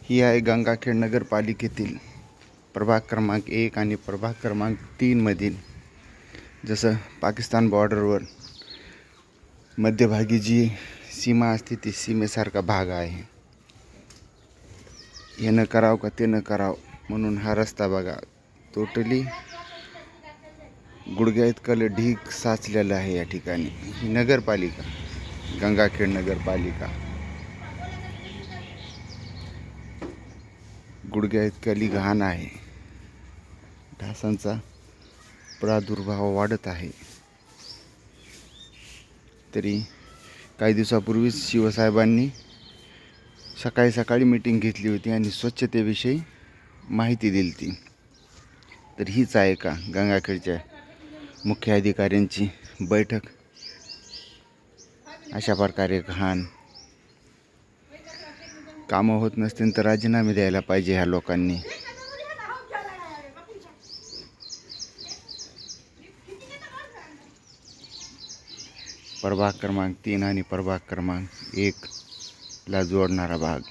ही आहे गंगाखेड नगरपालिकेतील प्रभाग क्रमांक 1 आणि प्रभाग क्रमांक 3 मधील, जसं पाकिस्तान बॉर्डरवर मध्यभागी जी सीमा असते ती सीमेसारखा भाग आहे. हे न करावं का ते न करावं म्हणून हा रस्ता बघा, टोटली गुडघ्या इतकं ढीग साचलेलं आहे. या ठिकाणी ही नगरपालिका, गंगाखेड नगरपालिका, गुडघ्या इतकली घाण आहे. डासांचा प्रादुर्भाव वाढत आहे. तरी काही दिवसापूर्वीच शिवसाहेबांनी सकाळी मीटिंग घेतली होती आणि स्वच्छतेविषयी माहिती दिली होती. तर हीच आहे का गंगाखेडच्या मुख्य अधिकाऱ्यांची बैठक? अशा प्रकारे घाण कामं होत नसतील तर राजीनामे द्यायला पाहिजे ह्या लोकांनी. प्रभाग क्रमांक 3 आणि प्रभाग क्रमांक 1 ला जोडणारा भाग.